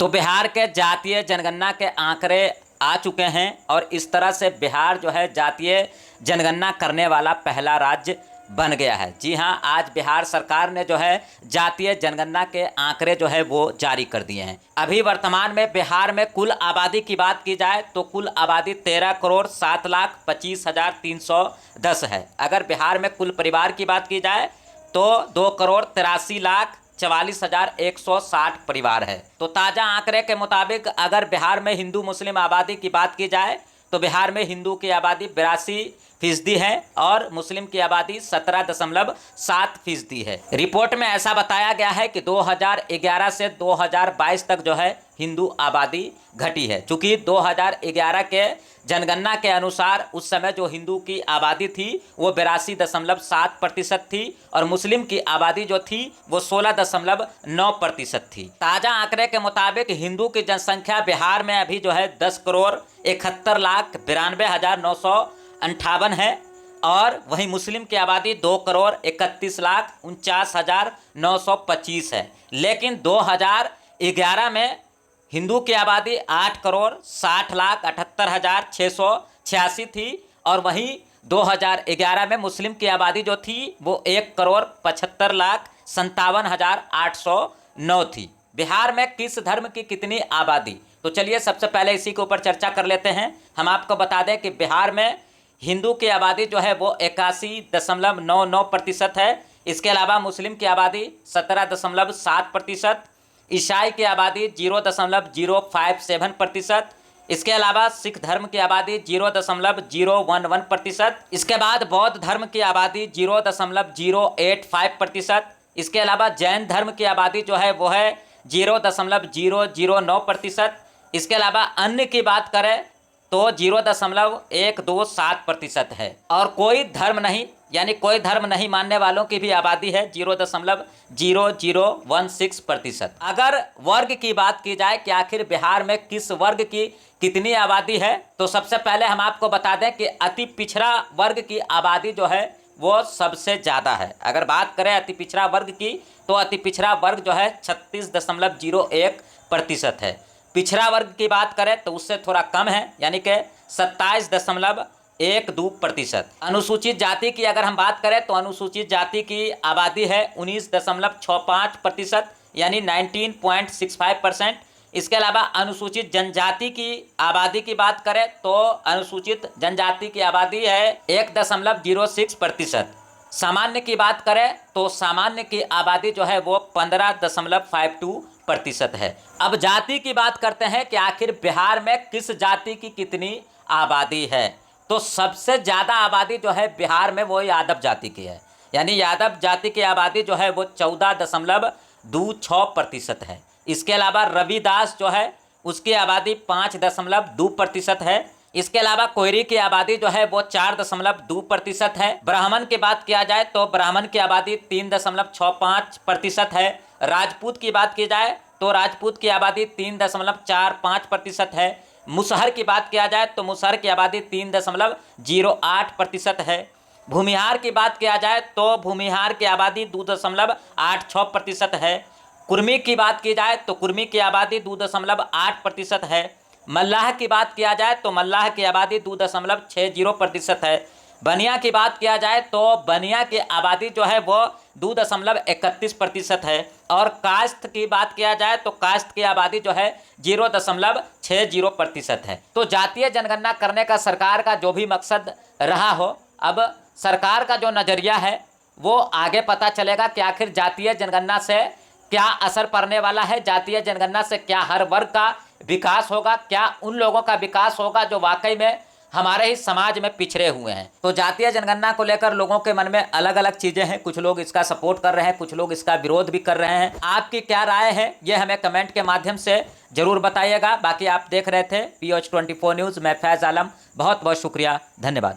तो बिहार के जातीय जनगणना के आंकड़े आ चुके हैं और इस तरह से बिहार जो है जातीय जनगणना करने वाला पहला राज्य बन गया है। जी हाँ, आज बिहार सरकार ने जो है जातीय जनगणना के आंकड़े जो है वो जारी कर दिए हैं। अभी वर्तमान में बिहार में कुल आबादी की बात की जाए तो कुल आबादी 13,07,25,310 है। अगर बिहार में कुल परिवार की बात की जाए तो 2,83,44,160 परिवार है। तो ताज़ा आंकड़े के मुताबिक अगर बिहार में हिंदू मुस्लिम आबादी की बात की जाए तो बिहार में हिंदू की आबादी 82% है और मुस्लिम की आबादी 17.7% है। रिपोर्ट में ऐसा बताया गया है कि 2011 से 2022 तक जो है हिंदू आबादी घटी है, चूँकि 2011 के जनगणना के अनुसार उस समय जो हिंदू की आबादी थी वो 82.7% थी और मुस्लिम की आबादी जो थी वो 16.9% थी। ताज़ा आंकड़े के मुताबिक हिंदू की जनसंख्या बिहार में अभी जो है 10,71,92,958 है और वहीं मुस्लिम की आबादी 2,31,49,925 है। लेकिन 2011 में हिंदू की आबादी 8,60,78,686 थी और वहीं 2011 में मुस्लिम की आबादी जो थी वो 1,75,57,809 थी। बिहार में किस धर्म की कितनी आबादी, तो चलिए सबसे पहले इसी के ऊपर चर्चा कर लेते हैं। हम आपको बता दें कि बिहार में हिंदू की आबादी जो है वो 81.99% है। इसके अलावा मुस्लिम की आबादी 17.7%, ईसाई की आबादी 0.057%, इसके अलावा सिख धर्म की आबादी 0.011%, इसके बाद बौद्ध धर्म की आबादी 0.085%, इसके अलावा जैन धर्म की आबादी जो है वो है 0.009%, इसके अलावा अन्य की बात करें तो 0.127% है और कोई धर्म नहीं, यानी कोई धर्म नहीं मानने वालों की भी आबादी है 0.0016%। अगर वर्ग की बात की जाए कि आखिर बिहार में किस वर्ग की कितनी आबादी है, तो सबसे पहले हम आपको बता दें कि अति पिछड़ा वर्ग की आबादी जो है वो सबसे ज़्यादा है। अगर बात करें अति पिछड़ा वर्ग की तो अति पिछड़ा वर्ग जो है 36.01% है। पिछड़ा वर्ग की बात करें तो उससे थोड़ा कम है, यानी कि 27.12%। अनुसूचित जाति की अगर हम बात करें तो अनुसूचित जाति की आबादी है 19.65%, यानी 19.65%। इसके अलावा अनुसूचित जनजाति की आबादी की बात करें तो अनुसूचित जनजाति की आबादी है 1.06%। सामान्य की बात करें तो सामान्य की आबादी जो है वो 15.52% है। अब जाति की बात करते हैं कि आखिर बिहार में किस जाति की कितनी आबादी है, तो सबसे ज़्यादा आबादी जो है बिहार में वो यादव जाति की है, यानी यादव जाति की आबादी जो है वो 14.26% है। इसके अलावा रविदास जो है उसकी आबादी 5.2% है। इसके अलावा कोयरी की आबादी जो है वो 4.2% है। ब्राह्मण की बात किया जाए तो ब्राह्मण की आबादी 3.65% है। राजपूत की बात की जाए तो राजपूत की आबादी 3.45% है। मुसहर की बात किया जाए तो मुसहर की आबादी 3.08% है। भूमिहार की बात किया जाए तो भूमिहार की आबादी 2.86% है। कुर्मी की बात की जाए तो कुर्मी की आबादी 2.8% है। मल्लाह की बात किया जाए तो मल्लाह की आबादी 2.60% है। बनिया की बात किया जाए तो बनिया की आबादी जो है वो 2.31% है और कास्त की बात किया जाए तो कास्त की आबादी जो है 0.60% है। तो जातीय जनगणना करने का सरकार का जो भी मकसद रहा हो, अब सरकार का जो नज़रिया है वो आगे पता चलेगा कि आखिर जातीय जनगणना से क्या असर पड़ने वाला है, जातीय जनगणना से क्या हर वर्ग का विकास होगा, क्या उन लोगों का विकास होगा जो वाकई में हमारे ही समाज में पिछड़े हुए हैं। तो जातीय जनगणना को लेकर लोगों के मन में अलग अलग चीज़ें हैं, कुछ लोग इसका सपोर्ट कर रहे हैं, कुछ लोग इसका विरोध भी कर रहे हैं। आपकी क्या राय है ये हमें कमेंट के माध्यम से जरूर बताइएगा। बाकी आप देख रहे थे POH 24 न्यूज़, मैं फैज़ आलम, बहुत बहुत शुक्रिया, धन्यवाद।